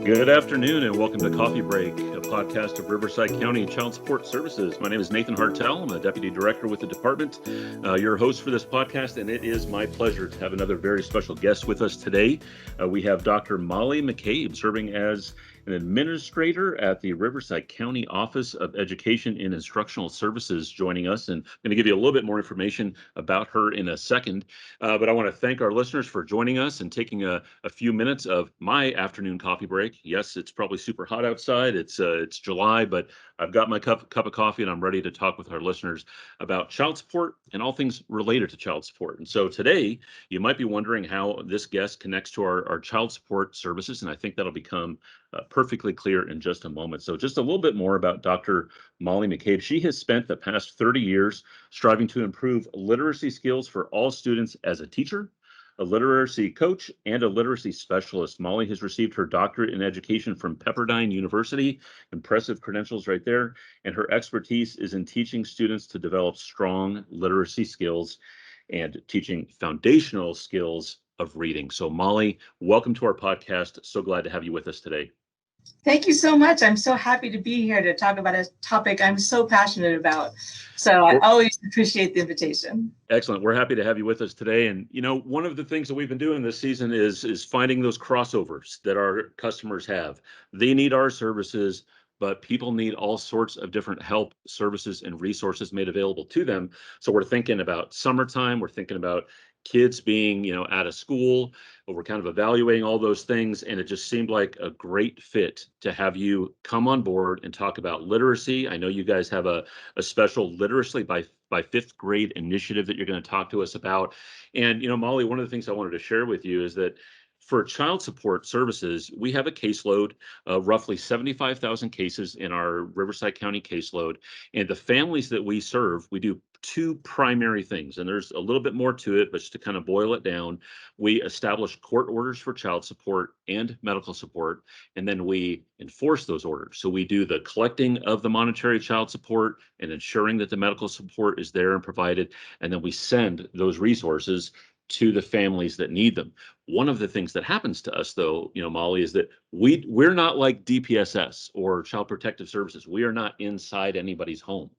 Good afternoon and welcome to Coffee Break, a podcast of Riverside County Child Support Services. My name is Nathan Hartel. I'm a Deputy Director with the department, your host for this podcast, and it is my pleasure to have another very special guest with us today. We have Dr. Molly McCabe, serving as an administrator at the Riverside County Office of Education and Instructional Services, joining us. And I'm going to give you a little bit more information about her in a second. But I want to thank our listeners for joining us and taking a few minutes of my afternoon coffee break. Yes, it's probably super hot outside. It's July, but I've got my cup of coffee and I'm ready to talk with our listeners about child support and all things related to child support. And so today, you might be wondering how this guest connects to our child support services, and I think that'll become perfectly clear in just a moment. So just a little bit more about Dr. Molly McCabe. She has spent the past 30 years striving to improve literacy skills for all students as a teacher, a literacy coach, and a literacy specialist. Molly has received her doctorate in education from Pepperdine University. Impressive credentials right there. And her expertise is in teaching students to develop strong literacy skills and teaching foundational skills of reading. So Molly, welcome to our podcast. So glad to have you with us today. Thank you so much. I'm so happy to be here to talk about a topic I'm so passionate about. So I always appreciate the invitation. Excellent. We're happy to have you with us today. And, you know, one of the things that we've been doing this season is finding those crossovers that our customers have. They need our services, but people need all sorts of different help, services, and resources made available to them. So we're thinking about summertime. We're thinking about kids being, out of school. We're kind of evaluating all those things. And it just seemed like a great fit to have you come on board and talk about literacy. I know you guys have a special literacy by fifth grade initiative that you're going to talk to us about. And, Molly, one of the things I wanted to share with you is that for child support services, we have a caseload of roughly 75,000 cases in our Riverside County caseload. And the families that we serve, we do two primary things. And there's a little bit more to it, but just to kind of boil it down, we establish court orders for child support and medical support, and then we enforce those orders. So we do the collecting of the monetary child support and ensuring that the medical support is there and provided, and then we send those resources to the families that need them. One of the things that happens to us, though, Molly, is that we're not like DPSS or Child Protective Services. We are not inside anybody's home.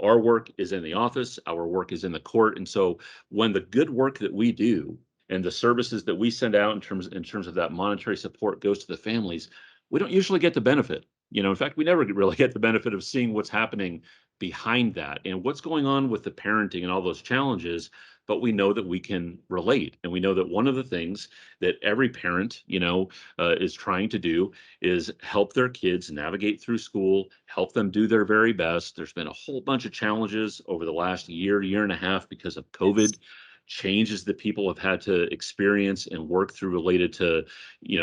Our work is in the office, our work is in the court. And so when the good work that we do and the services that we send out in terms of that monetary support goes to the families, we don't usually get the benefit. In fact, we never really get the benefit of seeing what's happening behind that and what's going on with the parenting and all those challenges. But we know that we can relate. And we know that one of the things that every parent, is trying to do is help their kids navigate through school, help them do their very best. There's been a whole bunch of challenges over the last year and a half because of COVID. Changes that people have had to experience and work through related to,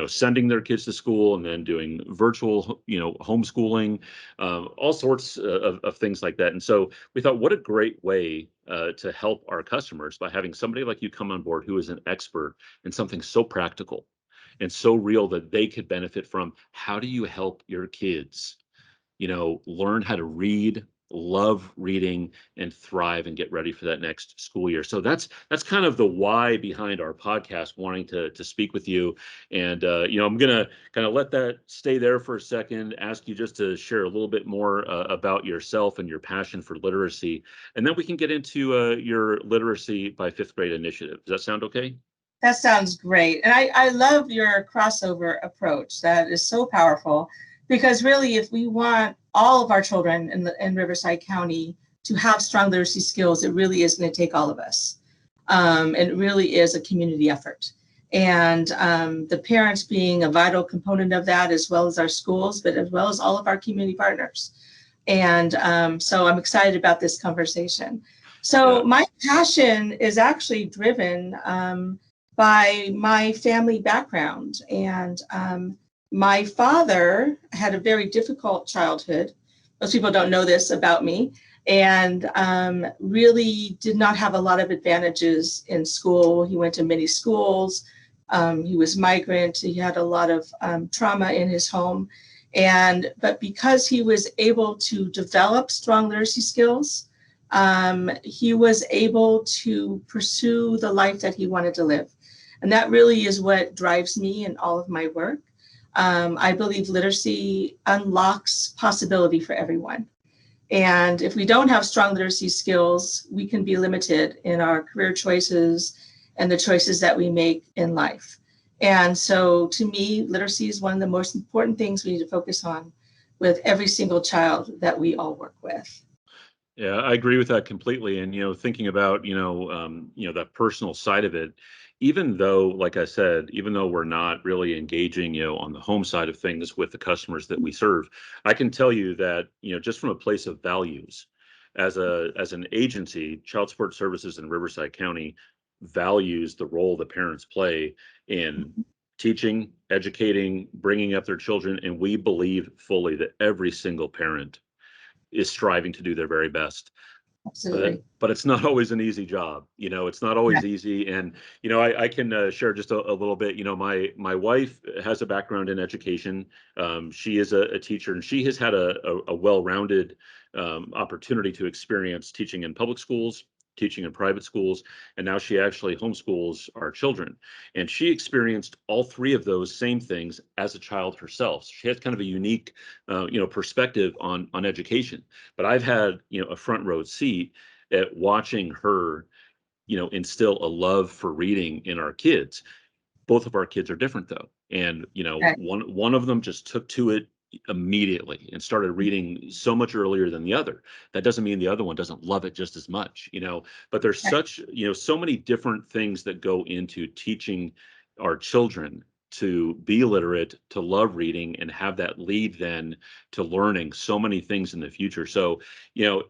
sending their kids to school and then doing virtual, homeschooling, all sorts of things like that. And so we thought, what a great way to help our customers by having somebody like you come on board who is an expert in something so practical and so real that they could benefit from. How do you help your kids, learn how to read, love reading, and thrive and get ready for that next school year? So that's kind of the why behind our podcast, wanting to speak with you. And I'm gonna kind of let that stay there for a second, ask you just to share a little bit more about yourself and your passion for literacy, and then we can get into your literacy by fifth grade initiative. Does that sound okay? That sounds great. And I love your crossover approach. That is so powerful, because really, if we want all of our children in Riverside County to have strong literacy skills, it really is going to take all of us. And it really is a community effort. And the parents being a vital component of that, as well as our schools, but as well as all of our community partners. And so I'm excited about this conversation. So my passion is actually driven by my family background. And my father had a very difficult childhood. Most people don't know this about me, and really did not have a lot of advantages in school. He went to many schools. He was migrant. He had a lot of trauma in his home. But because he was able to develop strong literacy skills, he was able to pursue the life that he wanted to live. And that really is what drives me in all of my work. I believe literacy unlocks possibility for everyone. And if we don't have strong literacy skills, we can be limited in our career choices and the choices that we make in life. And so to me, literacy is one of the most important things we need to focus on with every single child that we all work with. Yeah, I agree with that completely. And thinking about that personal side of it, even though, like I said, even though we're not really engaging, on the home side of things with the customers that we serve, I can tell you that, just from a place of values, as an agency, Child Support Services in Riverside County values the role that parents play in teaching, educating, bringing up their children, and we believe fully that every single parent is striving to do their very best. Absolutely. But it's not always an easy job. It's not Yeah. always easy. And, I can share just a little bit. My wife has a background in education. She is a teacher, and she has had a well-rounded opportunity to experience teaching in public schools, teaching in private schools, and now she actually homeschools our children. And she experienced all three of those same things as a child herself. She has kind of a unique, perspective on education. But I've had, a front row seat at watching her, instill a love for reading in our kids. Both of our kids are different though. And, Right. one of them just took to it immediately and started reading so much earlier than the other. That doesn't mean the other one doesn't love it just as much, but there's Right. such, so many different things that go into teaching our children to be literate, to love reading, and have that lead then to learning so many things in the future. So,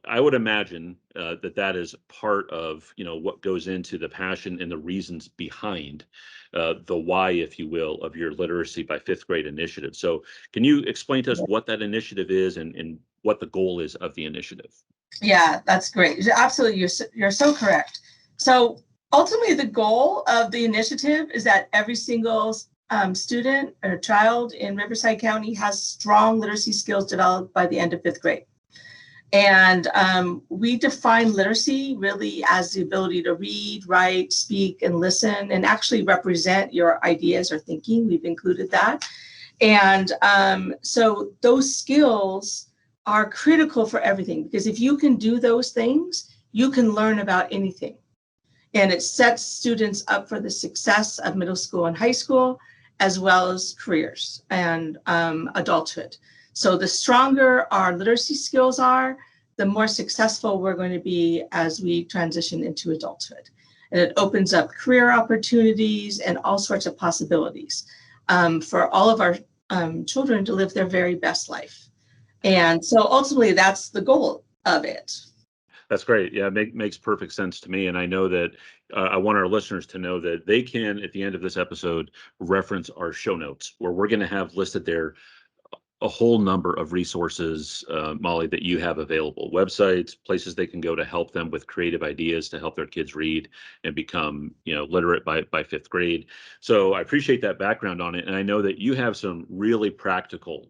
I would imagine that is part of, what goes into the passion and the reasons behind the why, if you will, of your Literacy by Fifth Grade initiative. So can you explain to us what that initiative is and what the goal is of the initiative? Yeah, that's great. Absolutely. You're so correct. So ultimately, the goal of the initiative is that every single student or child in Riverside County has strong literacy skills developed by the end of fifth grade. And we define literacy really as the ability to read, write, speak, and listen, and actually represent your ideas or thinking. We've included that. And so those skills are critical for everything, because if you can do those things, you can learn about anything. And it sets students up for the success of middle school and high school, as well as careers and adulthood. So the stronger our literacy skills are, the more successful we're going to be as we transition into adulthood. And it opens up career opportunities and all sorts of possibilities for all of our children to live their very best life. And so ultimately, that's the goal of it. That's great. Yeah, makes perfect sense to me. And I know that I want our listeners to know that they can, at the end of this episode, reference our show notes, where we're going to have listed there a whole number of resources, Molly, that you have available, websites, places they can go to help them with creative ideas to help their kids read and become, literate by fifth grade. So I appreciate that background on it. And I know that you have some really practical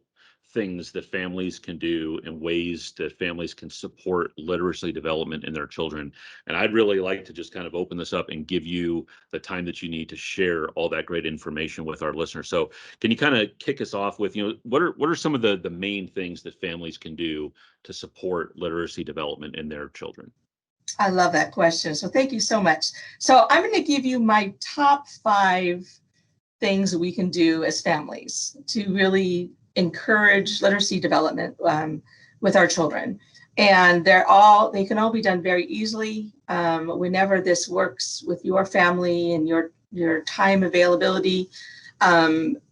things that families can do and ways that families can support literacy development in their children. And I'd really like to just kind of open this up and give you the time that you need to share all that great information with our listeners. So can you kind of kick us off with, what are some of the main things that families can do to support literacy development in their children? I love that question. So thank you so much. So I'm going to give you my top 5 things that we can do as families to really encourage literacy development with our children. And they can all be done very easily whenever this works with your family and your time availability.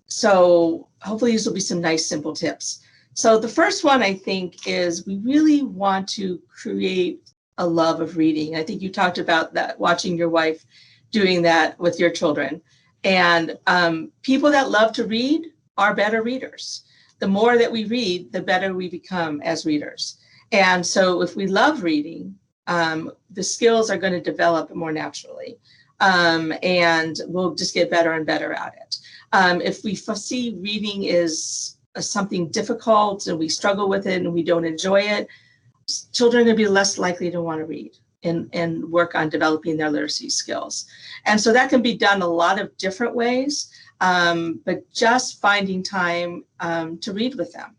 So hopefully these will be some nice, simple tips. So the first one, I think, is we really want to create a love of reading. I think you talked about that, watching your wife doing that with your children. And people that love to read are better readers. The more that we read, the better we become as readers. And so if we love reading, the skills are going to develop more naturally. And we'll just get better and better at it. If we see reading is something difficult and we struggle with it and we don't enjoy it, children are going to be less likely to want to read. and work on developing their literacy skills. And so that can be done a lot of different ways, but just finding time to read with them.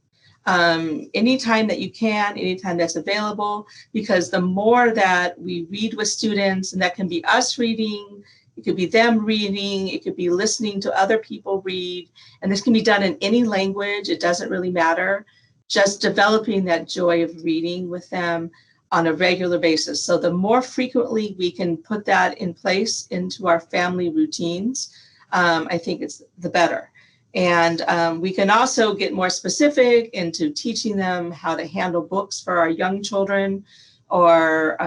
Anytime that you can, anytime that's available, because the more that we read with students, and that can be us reading, it could be them reading, it could be listening to other people read, and this can be done in any language, it doesn't really matter, just developing that joy of reading with them on a regular basis. So the more frequently we can put that in place into our family routines, I think it's the better. And we can also get more specific into teaching them how to handle books for our young children, or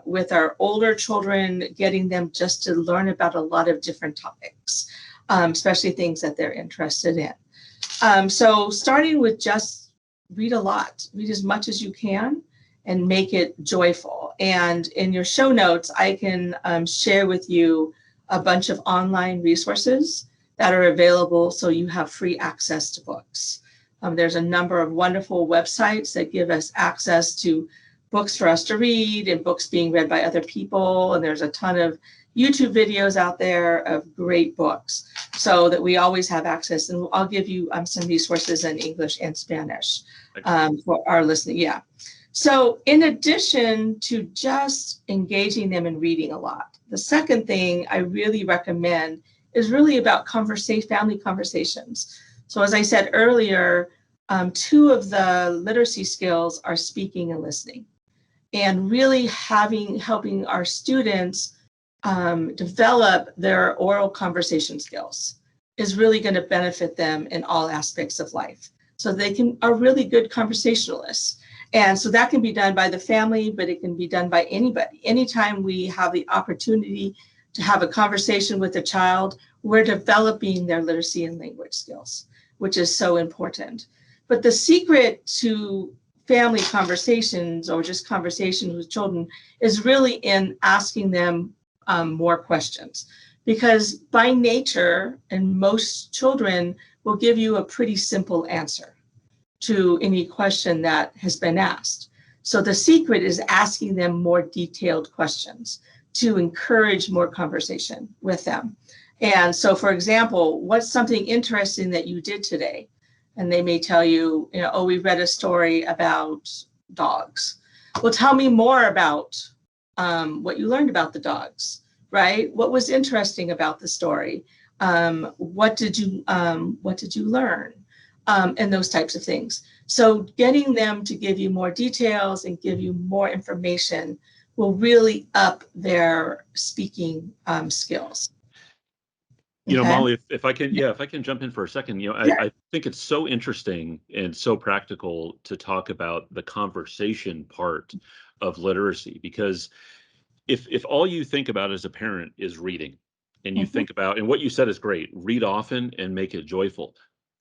with our older children, getting them just to learn about a lot of different topics, especially things that they're interested in. So starting with just read a lot, read as much as you can, and make it joyful. And in your show notes, I can share with you a bunch of online resources that are available so you have free access to books. There's a number of wonderful websites that give us access to books for us to read and books being read by other people. And there's a ton of YouTube videos out there of great books so that we always have access. And I'll give you some resources in English and Spanish for our listening. Yeah. So in addition to just engaging them in reading a lot, the second thing I really recommend is really about family conversations. So as I said earlier, two of the literacy skills are speaking and listening, and really helping our students develop their oral conversation skills is really going to benefit them in all aspects of life. So they are really good conversationalists. And so that can be done by the family, but it can be done by anybody. Anytime we have the opportunity to have a conversation with a child, we're developing their literacy and language skills, which is so important. But the secret to family conversations, or just conversations with children, is really in asking them more questions. Because by nature, and most children will give you a pretty simple answer to any question that has been asked. So the secret is asking them more detailed questions to encourage more conversation with them. And so, for example, what's something interesting that you did today? And they may tell you, oh, we read a story about dogs. Well, tell me more about what you learned about the dogs, right? What was interesting about the story? What did you learn? And those types of things. So getting them to give you more details and give you more information will really up their speaking skills. Okay. Molly, if I can jump in for a second, I think it's so interesting and so practical to talk about the conversation part of literacy, because if all you think about as a parent is reading, and you think about, and what you said is great, read often and make it joyful.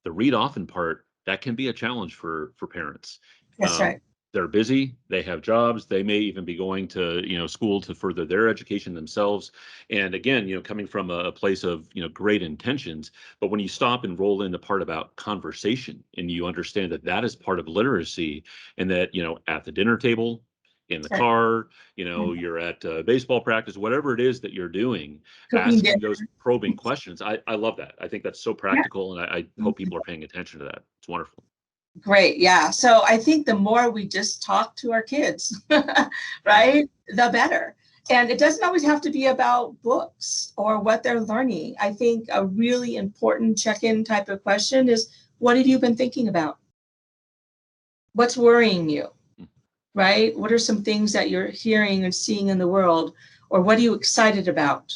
The read often part, that can be a challenge for parents. That's right. They're busy, they have jobs, they may even be going to, school to further their education themselves. And again, coming from a place of, great intentions, but when you stop and roll in the part about conversation, and you understand that that is part of literacy, and that, at the dinner table, in the car, you're at baseball practice, whatever it is that you're doing, asking those probing questions. I love that. I think that's so practical, and I hope people are paying attention to that. It's wonderful. Great. Yeah. So I think the more we just talk to our kids, right, the better. And it doesn't always have to be about books or what they're learning. I think a really important check-in type of question is, what have you been thinking about? What's worrying you? Right? What are some things that you're hearing and seeing in the world? Or what are you excited about?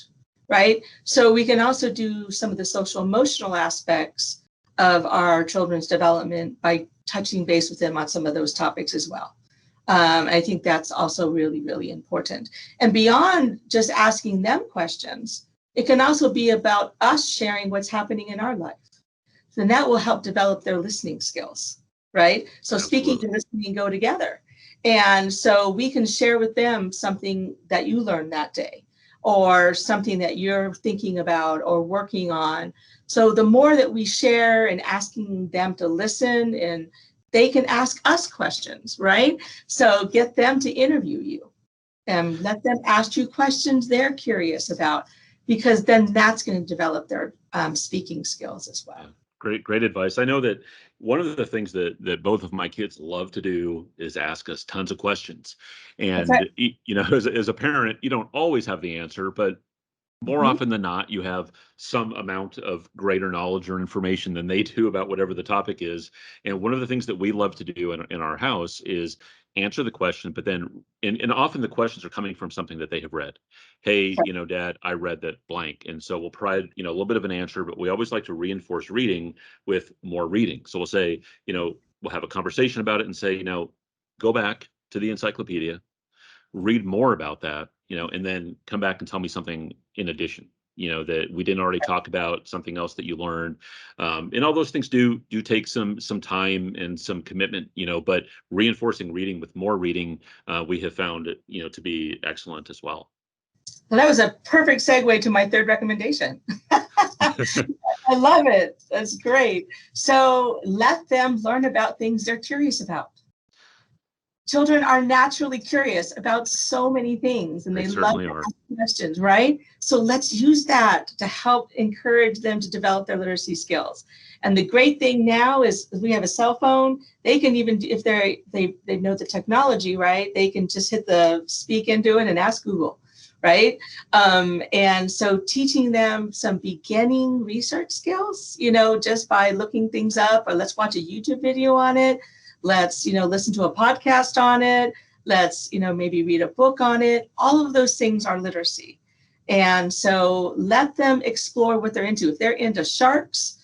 Right? So we can also do some of the social emotional aspects of our children's development by touching base with them on some of those topics as well. I think that's also really, really important. And beyond just asking them questions, it can also be about us sharing what's happening in our life. Then that will help develop their listening skills, right? So speaking and listening go together. And so we can share with them something that you learned that day, or something that you're thinking about or working on. So the more that we share and asking them to listen, and they can ask us questions, right? So get them to interview you and let them ask you questions they're curious about, because then that's going to develop their speaking skills as well. Yeah. Great advice. I know that one of the things that both of my kids love to do is ask us tons of questions. That's right. And as a parent, you don't always have the answer, but more Mhm. often than not, you have some amount of greater knowledge or information than they do about whatever the topic is. And one of the things that we love to do in our house is answer the question, but then, and often the questions are coming from something that they have read. Hey, Dad, I read that blank. And so we'll provide, a little bit of an answer, but we always like to reinforce reading with more reading. So we'll say, we'll have a conversation about it and say, go back to the encyclopedia, read more about that, and then come back and tell me something in addition, that we didn't already talk about, something else that you learned. And all those things do take some time and some commitment, but reinforcing reading with more reading, we have found it, to be excellent as well. Well, that was a perfect segue to my third recommendation. I love it. That's great. So let them learn about things they're curious about. Children are naturally curious about so many things, and They they love certainly to are. ask questions, right? So let's use that to help encourage them to develop their literacy skills. And the great thing now is we have a cell phone. They can even, if they know the technology, right? They can just hit the speak into it and ask Google, right? And so teaching them some beginning research skills, just by looking things up, or let's watch a YouTube video on it. Let's, listen to a podcast on it. Let's, maybe read a book on it. All of those things are literacy. And so let them explore what they're into. If they're into sharks,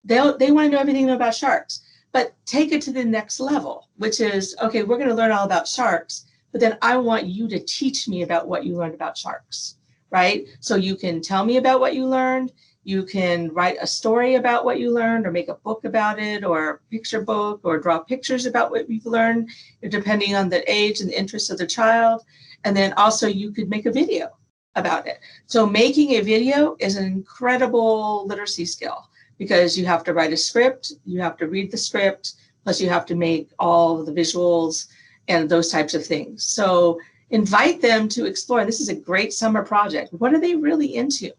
they want to know everything about sharks, but take it to the next level, which is, okay, we're going to learn all about sharks, but then I want you to teach me about what you learned about sharks, right? So you can tell me about what you learned. You can write a story about what you learned, or make a book about it, or a picture book, or draw pictures about what you've learned, depending on the age and the interest of the child. And then also you could make a video about it. So making a video is an incredible literacy skill, because you have to write a script, you have to read the script, plus you have to make all the visuals and those types of things. So invite them to explore. This is a great summer project. What are they really into?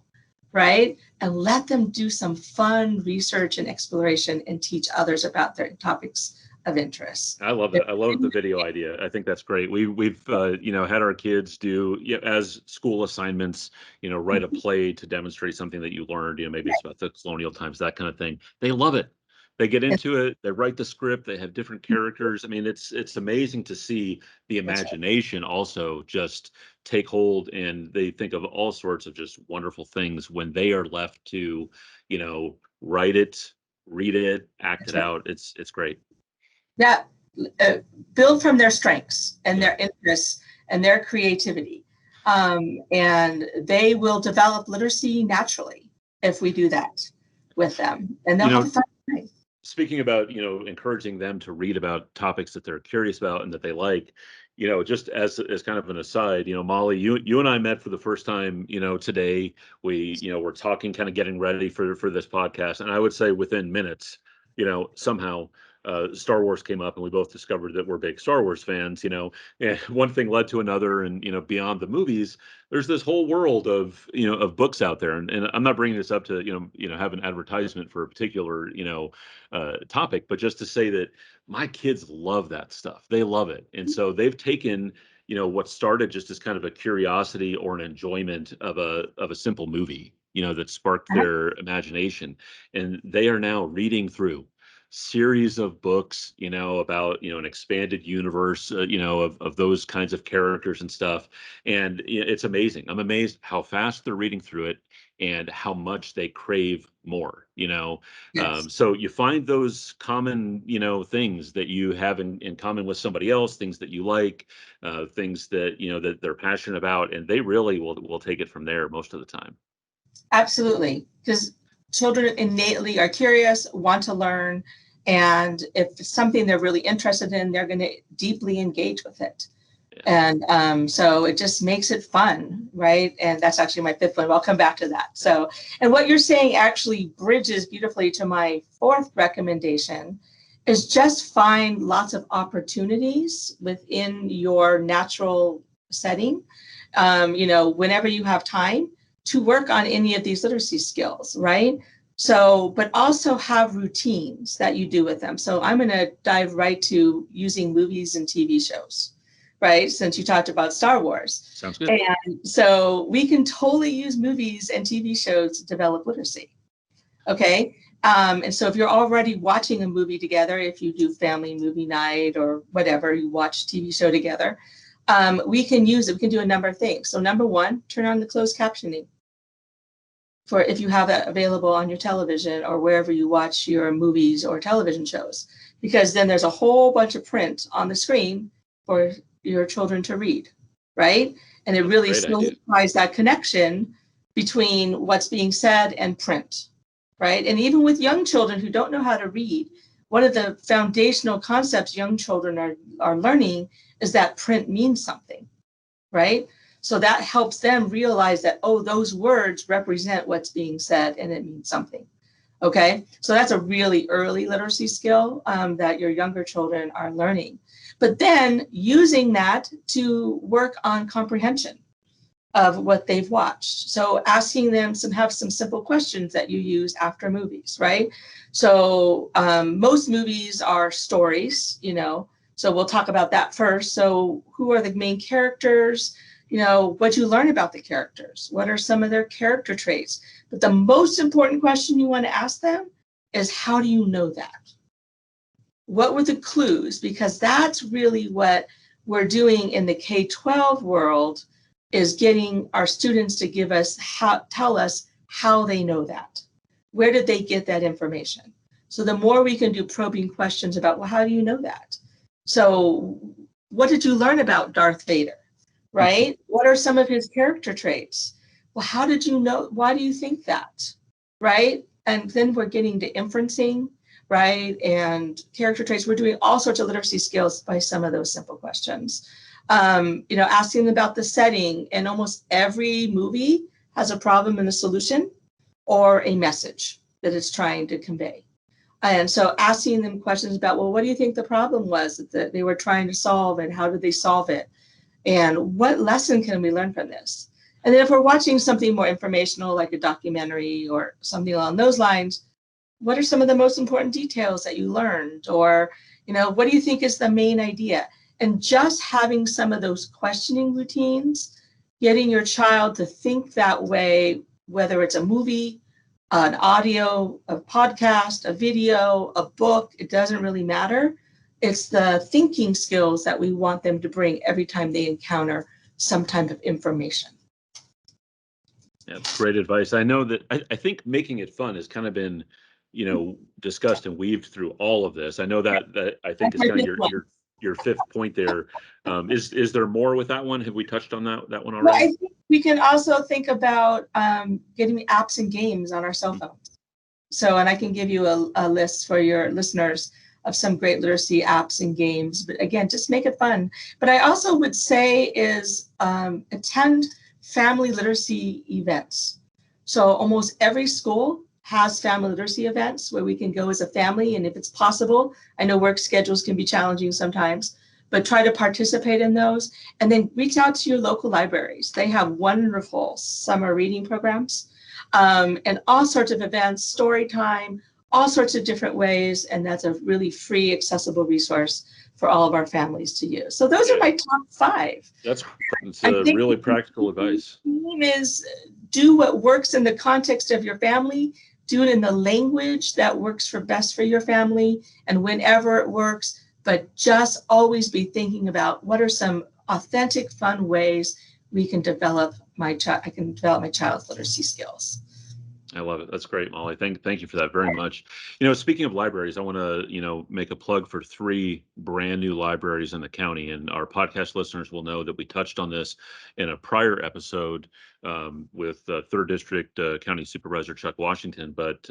Right? And let them do some fun research and exploration and teach others about their topics of interest. I love that. I love the video idea. I think that's great. We've had our kids do, as school assignments, write a play to demonstrate something that you learned. Maybe it's about the colonial times, that kind of thing. They love it. They get into it. They write the script. They have different characters. I mean, it's amazing to see the imagination also just take hold, and they think of all sorts of just wonderful things when they are left to, write it, read it, act it out. It's great. That build from their strengths and Yeah. their interests and their creativity. And they will develop literacy naturally if we do that with them. And they'll have a fun time. Speaking about, encouraging them to read about topics that they're curious about and that they like, just as kind of an aside, Molly, you and I met for the first time, today. We, we're talking, kind of getting ready for this podcast. And I would say within minutes, somehow Star Wars came up, and we both discovered that we're big Star Wars fans, and one thing led to another. And, beyond the movies, there's this whole world of, of books out there. And I'm not bringing this up to, have an advertisement for a particular, topic, but just to say that my kids love that stuff. They love it. And so they've taken, what started just as kind of a curiosity or an enjoyment of a simple movie, that sparked their imagination. And they are now reading through series of books, about, an expanded universe, of those kinds of characters and stuff. And it's amazing. I'm amazed how fast they're reading through it and how much they crave more, Yes. So you find those common, things that you have in common with somebody else, things that you like, things that, that they're passionate about, and they really will take it from there most of the time. Absolutely. Because children innately are curious, want to learn. And if it's something they're really interested in, they're going to deeply engage with it. Yeah. And so it just makes it fun, right? And that's actually my fifth one. I'll come back to that. So, and what you're saying actually bridges beautifully to my fourth recommendation, is just find lots of opportunities within your natural setting, whenever you have time to work on any of these literacy skills, right? So, but also have routines that you do with them. So I'm going to dive right to using movies and TV shows, right? Since you talked about Star Wars. Sounds good. And so we can totally use movies and TV shows to develop literacy. Okay. And so if you're already watching a movie together, if you do family movie night or whatever, you watch TV show together, we can use it. We can do a number of things. So number one, turn on the closed captioning for if you have that available on your television or wherever you watch your movies or television shows, because then there's a whole bunch of print on the screen for your children to read, right? And it really solidifies that connection between what's being said and print, right? And even with young children who don't know how to read, one of the foundational concepts young children are learning is that print means something, right? So that helps them realize that, oh, those words represent what's being said and it means something. Okay, so that's a really early literacy skill that your younger children are learning. But then using that to work on comprehension of what they've watched. So asking them have some simple questions that you use after movies, right? So most movies are stories, so we'll talk about that first. So who are the main characters? What you learn about the characters, what are some of their character traits? But the most important question you want to ask them is, how do you know that? What were the clues? Because that's really what we're doing in the K-12 world, is getting our students to tell us how they know that. Where did they get that information? So the more we can do probing questions about, well, how do you know that? So what did you learn about Darth Vader? Right? What are some of his character traits? Well, how did you know? Why do you think that? Right? And then we're getting to inferencing, right? And character traits. We're doing all sorts of literacy skills by some of those simple questions. Asking them about the setting. And almost every movie has a problem and a solution or a message that it's trying to convey. And so asking them questions about, well, what do you think the problem was that they were trying to solve, and how did they solve it? And what lesson can we learn from this? And then if we're watching something more informational, like a documentary or something along those lines, what are some of the most important details that you learned? Or, what do you think is the main idea? And just having some of those questioning routines, getting your child to think that way, whether it's a movie, an audio, a podcast, a video, a book, it doesn't really matter. It's the thinking skills that we want them to bring every time they encounter some type of information. Yeah, great advice. I know that I think making it fun has kind of been, discussed and weaved through all of this. I know that I think is kind of your fifth point there. Is there more with that one? Have we touched on that one already? Well, I think we can also think about getting apps and games on our cell phones. So, and I can give you a list for your listeners of some great literacy apps and games. But again, just make it fun. But I also would say is attend family literacy events. So almost every school has family literacy events where we can go as a family. And if it's possible, I know work schedules can be challenging sometimes, but try to participate in those. And then reach out to your local libraries. They have wonderful summer reading programs and all sorts of events, story time, all sorts of different ways. And that's a really free, accessible resource for all of our families to use. So those are my top 5. That's really practical advice. The theme is do what works in the context of your family, do it in the language that works best for your family and whenever it works, but just always be thinking about what are some authentic, fun ways we can develop my child's literacy skills. I love it. That's great, Molly. Thank you for that very much. Speaking of libraries, I want to, make a plug for 3 brand new libraries in the county. And our podcast listeners will know that we touched on this in a prior episode with 3rd District County Supervisor Chuck Washington. But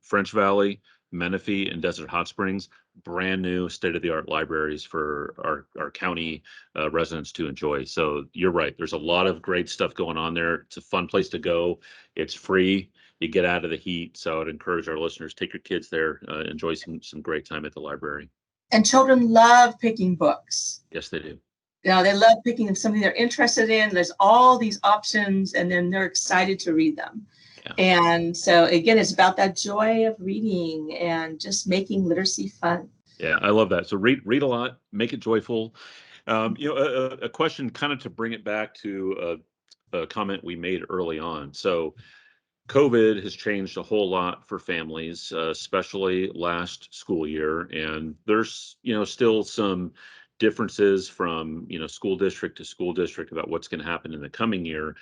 French Valley, Menifee, and Desert Hot Springs, brand new state-of-the-art libraries for our county residents to enjoy. So you're right. There's a lot of great stuff going on there. It's a fun place to go. It's free. You get out of the heat. So I'd encourage our listeners, take your kids there, enjoy some great time at the library. And children love picking books. Yes, they do. They love picking something they're interested in. There's all these options, and then they're excited to read them. Yeah. And so again, it's about that joy of reading and just making literacy fun. Yeah, I love that. So read a lot, make it joyful. A question kind of to bring it back to a comment we made early on. So COVID has changed a whole lot for families, especially last school year, and there's still some differences from school district to school district about what's going to happen in the coming year.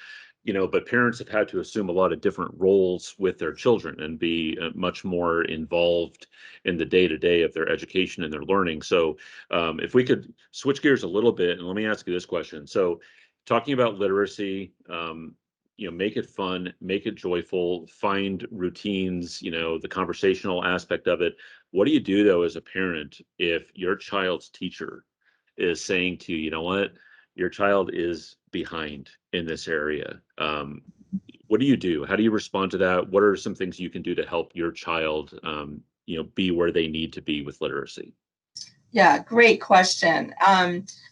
But parents have had to assume a lot of different roles with their children and be much more involved in the day to day of their education and their learning. So, if we could switch gears a little bit, and let me ask you this question. So, talking about literacy, make it fun, make it joyful, find routines, the conversational aspect of it. What do you do though as a parent if your child's teacher is saying to you, you know what, your child is behind in this area? What do you do? How do you respond to that? What are some things you can do to help your child, be where they need to be with literacy? Yeah, great question.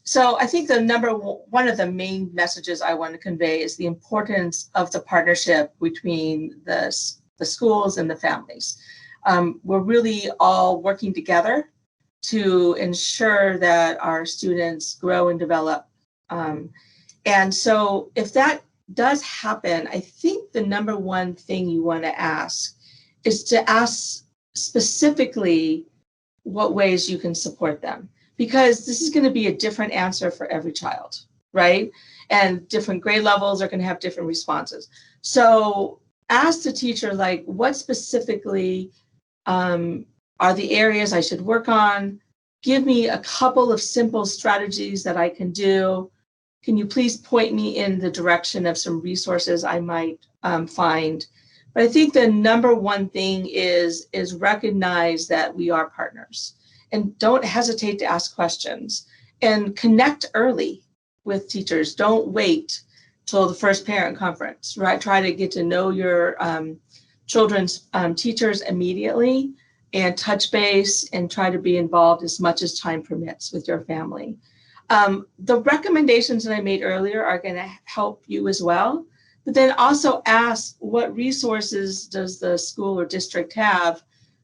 So I think one of the main messages I want to convey is the importance of the partnership between the schools and the families. We're really all working together to ensure that our students grow and develop. And so if that does happen, I think the number one thing you want to ask is to ask specifically what ways you can support them, because this is going to be a different answer for every child, right? And different grade levels are going to have different responses. So ask the teacher, like, what specifically are the areas I should work on? Give me a couple of simple strategies that I can do. Can you please point me in the direction of some resources I might find? But I think the number one thing is recognize that we are partners, and don't hesitate to ask questions and connect early with teachers. Don't wait till the first parent conference, right? Try to get to know your children's teachers immediately and touch base and try to be involved as much as time permits with your family. The recommendations that I made earlier are going to help you as well. But then also ask, what resources does the school or district have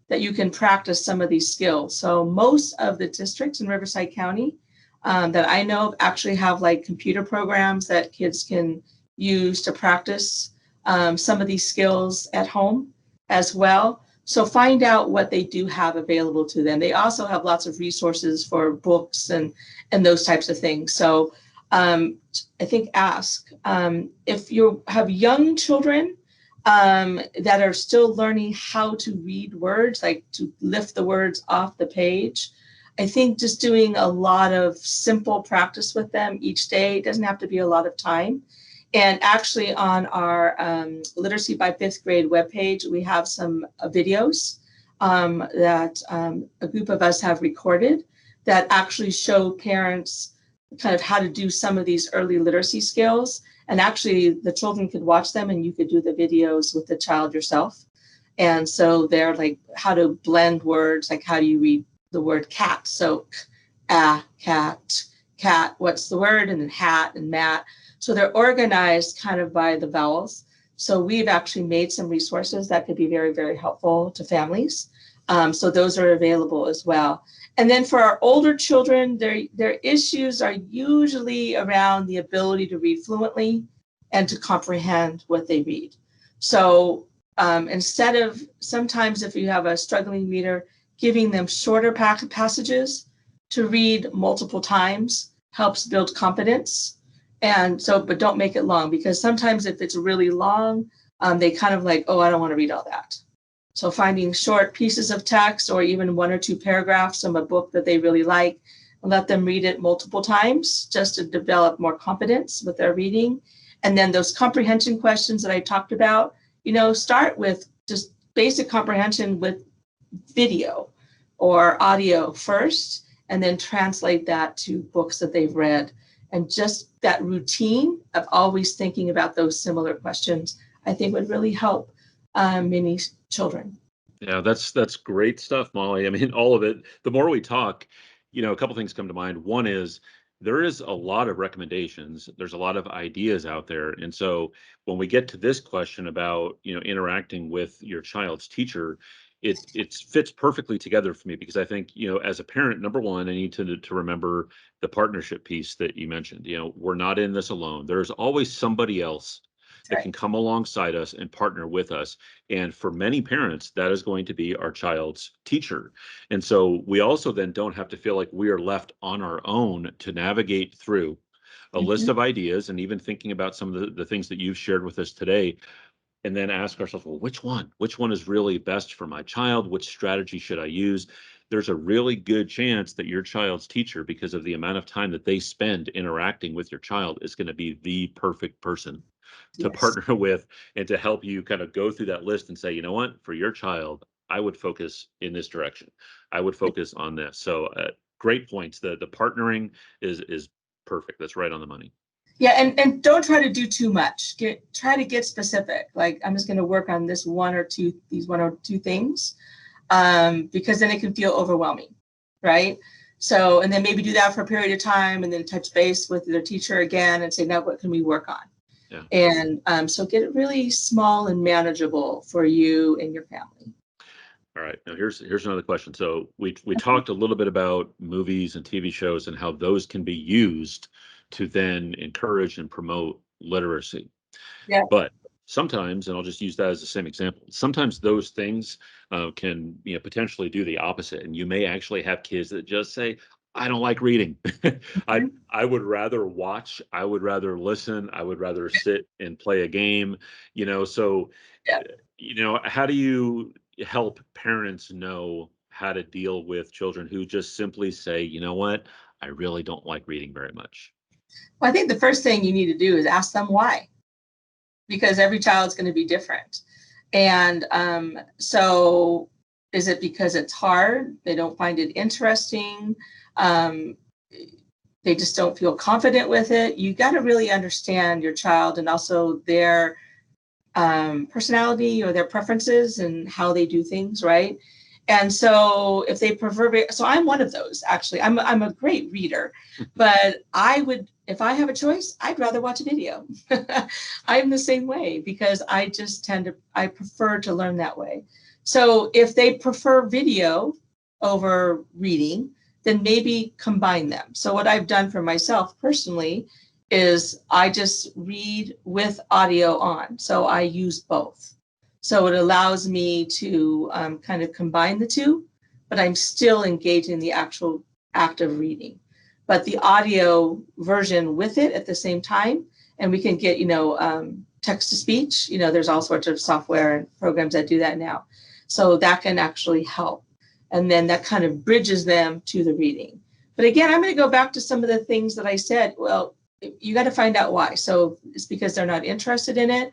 that you can practice some of these skills? So most of the districts in Riverside County that I know of actually have like computer programs that kids can use to practice some of these skills at home as well. So find out what they do have available to them. They also have lots of resources for books and those types of things. So I think ask. If you have young children that are still learning how to read words, like to lift the words off the page, I think just doing a lot of simple practice with them each day. It doesn't have to be a lot of time. And actually on our Literacy by Fifth Grade webpage, we have some videos that a group of us have recorded that actually show parents kind of how to do some of these early literacy skills. And actually the children could watch them and you could do the videos with the child yourself. And so they're like how to blend words, like how do you read the word cat? So cat, what's the word? And then hat and mat. So they're organized kind of by the vowels. So we've actually made some resources that could be very, very helpful to families. So those are available as well. And then for our older children, their issues are usually around the ability to read fluently and to comprehend what they read. So instead of sometimes if you have a struggling reader, giving them shorter passages to read multiple times helps build confidence. And so, but don't make it long, because sometimes if it's really long, they kind of like, oh, I don't want to read all that. So finding short pieces of text or even one or two paragraphs from a book that they really like, and let them read it multiple times just to develop more confidence with their reading. And then those comprehension questions that I talked about, start with just basic comprehension with video or audio first, and then translate that to books that they've read. And just that routine of always thinking about those similar questions, I think would really help many children. Yeah, that's great stuff, Molly. I mean, all of it. The more we talk, a couple things come to mind. One is, there is a lot of recommendations. There's a lot of ideas out there. And so when we get to this question about, interacting with your child's teacher, it fits perfectly together for me because I think, as a parent, number one, I need to remember the partnership piece that you mentioned. We're not in this alone. There's always somebody else That's that right. can come alongside us and partner with us. And for many parents, that is going to be our child's teacher. And so we also then don't have to feel like we are left on our own to navigate through a list Mhm. of ideas and even thinking about some of the things that you've shared with us today, and then ask ourselves, well, which one is really best for my child? Which strategy should I use? There's a really good chance that your child's teacher, because of the amount of time that they spend interacting with your child, is going to be the perfect person to Yes. partner with and to help you kind of go through that list and say, you know what, for your child, I would focus in this direction. I would focus on this. So great points. The partnering is perfect. That's right on the money. Yeah, and don't try to do too much. Try to get specific. Like, I'm just going to work on these one or two things, because then it can feel overwhelming, right? So, and then maybe do that for a period of time, and then touch base with their teacher again and say, now what can we work on? Yeah. And so get it really small and manageable for you and your family. All right. Now here's another question. So we talked a little bit about movies and TV shows and how those can be used to then encourage and promote literacy. Yeah. But sometimes, and I'll just use that as the same example, sometimes those things can, potentially do the opposite. And you may actually have kids that just say, I don't like reading. I Mhm. I would rather watch, I would rather listen, I would rather sit and play a game, so Yeah. how do you help parents know how to deal with children who just simply say, you know what, I really don't like reading very much? Well, I think the first thing you need to do is ask them why, because every child's going to be different. And so, is it because it's hard? They don't find it interesting? Um, they just don't feel confident with it. You got to really understand your child and also their personality or their preferences and how they do things, right? And so if they prefer, so I'm one of those actually. I'm a great reader, but I would, if I have a choice, I'd rather watch a video. I'm the same way because I prefer to learn that way. So if they prefer video over reading, then maybe combine them. So what I've done for myself personally is I just read with audio on. So I use both. So it allows me to kind of combine the two, but I'm still engaged in the actual act of reading. But the audio version with it at the same time, and we can get, text to speech. There's all sorts of software and programs that do that now. So that can actually help. And then that kind of bridges them to the reading. But again, I'm going to go back to some of the things that I said. Well, you got to find out why. So it's because they're not interested in it.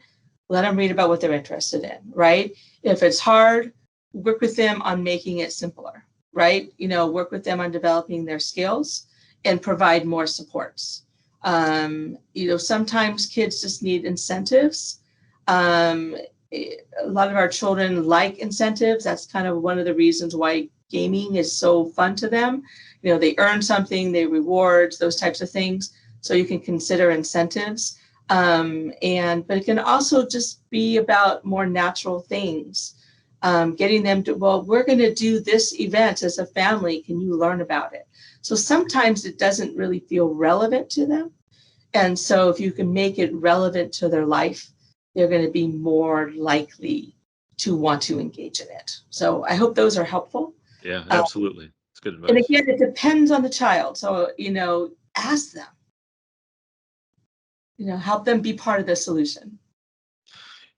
Let them read about what they're interested in, right? If it's hard, work with them on making it simpler, right? Work with them on developing their skills and provide more supports. Sometimes kids just need incentives. Um, a lot of our children like incentives. That's kind of one of the reasons why gaming is so fun to them. They earn something, they rewards, those types of things. So you can consider incentives. But it can also just be about more natural things. Getting them to, well, we're going to do this event as a family. Can you learn about it? So sometimes it doesn't really feel relevant to them. And so if you can make it relevant to their life, they're going to be more likely to want to engage in it. So I hope those are helpful. Yeah, Uh, absolutely. It's good and advice. again, it depends on the child. So, ask them, help them be part of the solution.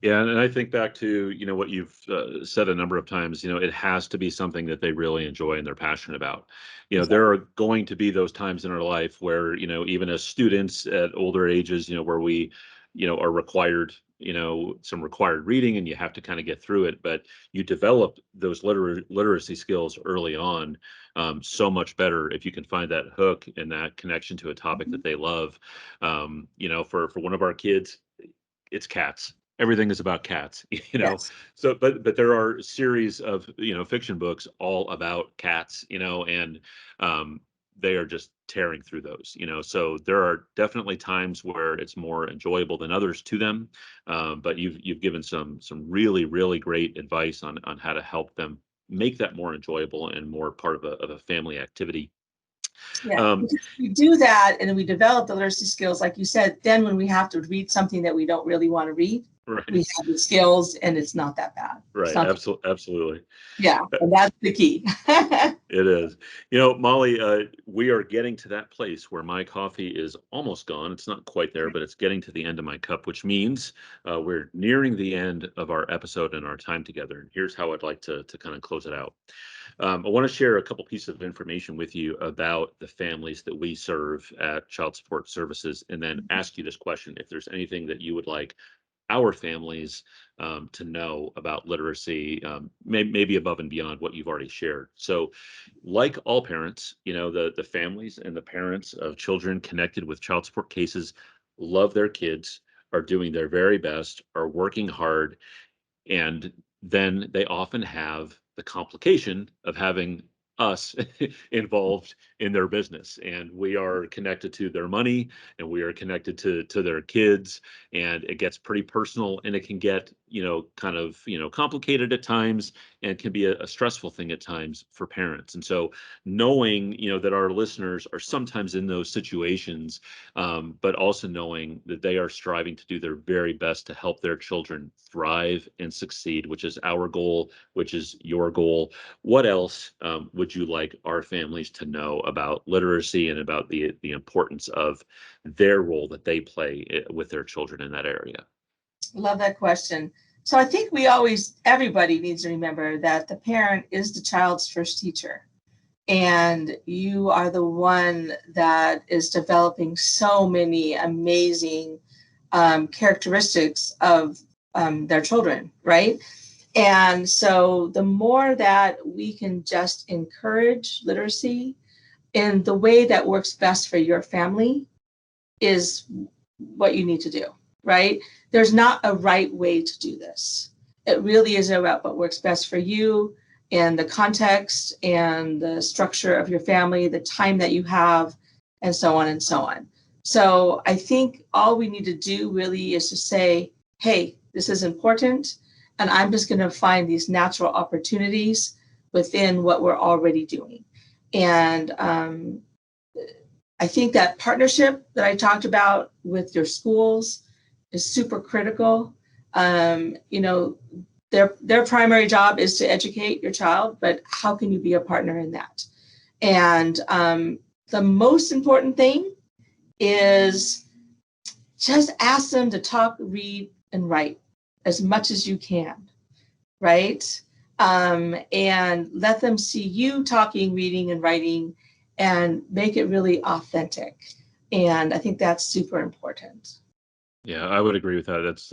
Yeah, and I think back to, what you've said a number of times, it has to be something that they really enjoy and they're passionate about. Exactly. There are going to be those times in our life where, even as students at older ages, where we, are required, some required reading and you have to kind of get through it, but you develop those literacy skills early on, so much better if you can find that hook and that connection to a topic Mhm. that they love. For one of our kids, it's cats. Everything is about cats, Yes. so but there are series of fiction books all about cats, and um they are just tearing through those, so there are definitely times where it's more enjoyable than others to them. But you've given some really, really great advice on how to help them make that more enjoyable and more part of a family activity. Yeah, Um, because we do that and then we develop the literacy skills, like you said, then when we have to read something that we don't really want to read, we right, have the skills and it's not that bad. It's right, not, absolutely. yeah, and that's the key. It is. Molly, we are getting to that place where my coffee is almost gone. It's not quite there, but it's getting to the end of my cup, which means we're nearing the end of our episode and our time together. And here's how I'd like to kind of close it out. I want to share a couple pieces of information with you about the families that we serve at Child Support Services, and then ask you this question: if there's anything that you would like our families to know about literacy, maybe above and beyond what you've already shared. So, like all parents, the families and the parents of children connected with child support cases love their kids, are doing their very best, are working hard, and then they often have the complication of having us involved in their business, and we are connected to their money, and we are connected to their kids, and it gets pretty personal, and it can get kind of complicated at times, and can be a stressful thing at times for parents. And so knowing that our listeners are sometimes in those situations, but also knowing that they are striving to do their very best to help their children thrive and succeed, which is our goal, which is your goal. What else would you like our families to know about literacy and about the importance of their role that they play with their children in that area? Love that question. So I think everybody needs to remember that the parent is the child's first teacher. And you are the one that is developing so many amazing characteristics of their children, right? And so the more that we can just encourage literacy in the way that works best for your family is what you need to do, right? There's not a right way to do this. It really is about what works best for you and the context and the structure of your family, the time that you have, and so on and so on. So I think all we need to do really is to say, hey, this is important, and I'm just going to find these natural opportunities within what we're already doing. And I think that partnership that I talked about with your schools is super critical. Their primary job is to educate your child, but how can you be a partner in that? And the most important thing is just ask them to talk, read, and write as much as you can, right? And let them see you talking, reading, and writing, and make it really authentic. And I think that's super important. Yeah, I would agree with that. That's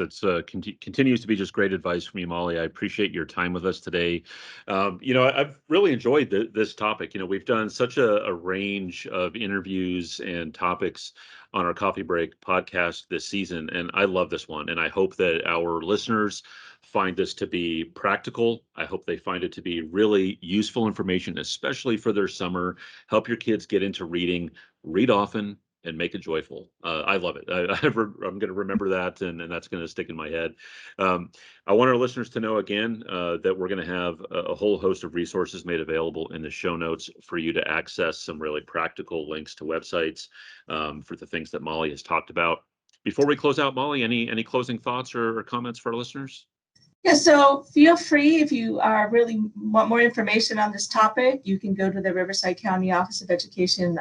continues to be just great advice from you, Molly. I appreciate your time with us today. I've really enjoyed this topic. We've done such a range of interviews and topics on our Coffee Break podcast this season, and I love this one. And I hope that our listeners find this to be practical. I hope they find it to be really useful information, especially for their summer. Help your kids get into reading, read often, and make it joyful. I love it. I'm going to remember that, and that's going to stick in my head. I want our listeners to know again that we're going to have a whole host of resources made available in the show notes for you to access some really practical links to websites for the things that Molly has talked about. Before we close out, Molly, any closing thoughts or comments for our listeners? Yeah, so feel free, if you really want more information on this topic, you can go to the Riverside County Office of Education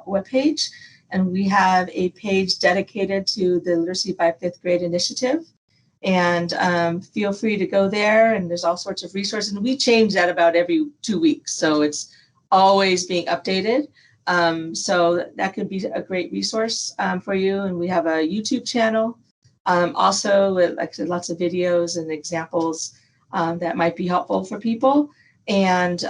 webpage, and we have a page dedicated to the Literacy by Fifth Grade initiative. And feel free to go there, and there's all sorts of resources. And we change that about every 2 weeks, so it's always being updated. So that could be a great resource for you. And we have a YouTube channel. Also, like I said, lots of videos and examples that might be helpful for people. And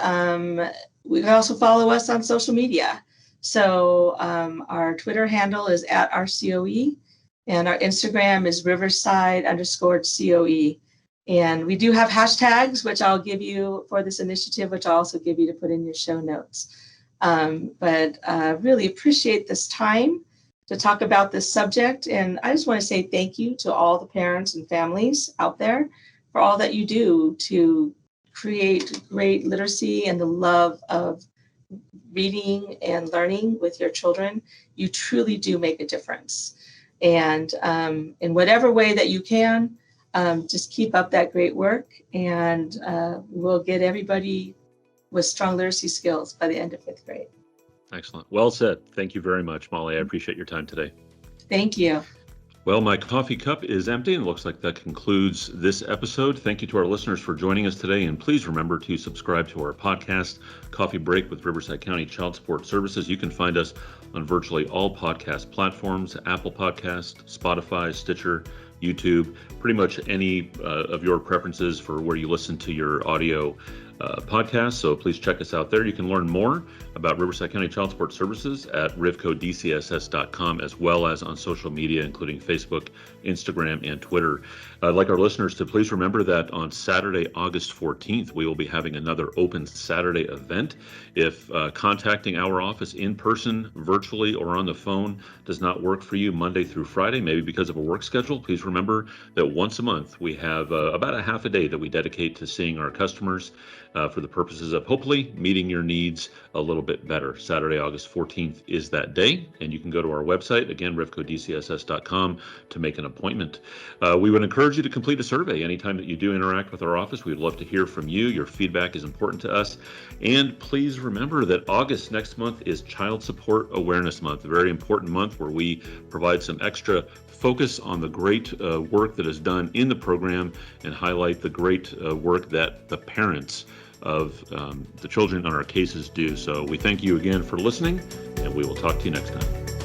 we can also follow us on social media. So our Twitter handle is @RCOE, and our Instagram is Riverside_COE. And we do have hashtags, which I'll give you for this initiative, which I'll also give you to put in your show notes. But really appreciate this time to talk about this subject. And I just want to say thank you to all the parents and families out there for all that you do to create great literacy and the love of reading and learning with your children. You truly do make a difference. And in whatever way that you can, just keep up that great work, and we'll get everybody with strong literacy skills by the end of 5th grade. Excellent. Well said. Thank you very much, Molly. I appreciate your time today. Thank you. Well, my coffee cup is empty, and it looks like that concludes this episode. Thank you to our listeners for joining us today, and please remember to subscribe to our podcast, Coffee Break with Riverside County Child Support Services. You can find us on virtually all podcast platforms: Apple Podcast, Spotify, Stitcher, YouTube, pretty much any of your preferences for where you listen to your audio podcast. So please check us out there. You can learn more about Riverside County Child Support Services at rivcodcss.com, as well as on social media, including Facebook, Instagram, and Twitter. I'd like our listeners to please remember that on Saturday, August 14th, we will be having another Open Saturday event. If contacting our office in person, virtually, or on the phone does not work for you Monday through Friday, maybe because of a work schedule, please remember that once a month we have about a half a day that we dedicate to seeing our customers for the purposes of hopefully meeting your needs a little bit better. Saturday, August 14th is that day, and you can go to our website, again, rivcodcss.com, to make an appointment. We would encourage you to complete a survey anytime that you do interact with our office. We'd love to hear from you. Your feedback is important to us. And please remember that August next month is Child Support Awareness Month, a very important month where we provide some extra focus on the great work that is done in the program and highlight the great work that the parents of the children on our cases do. So we thank you again for listening, and we will talk to you next time.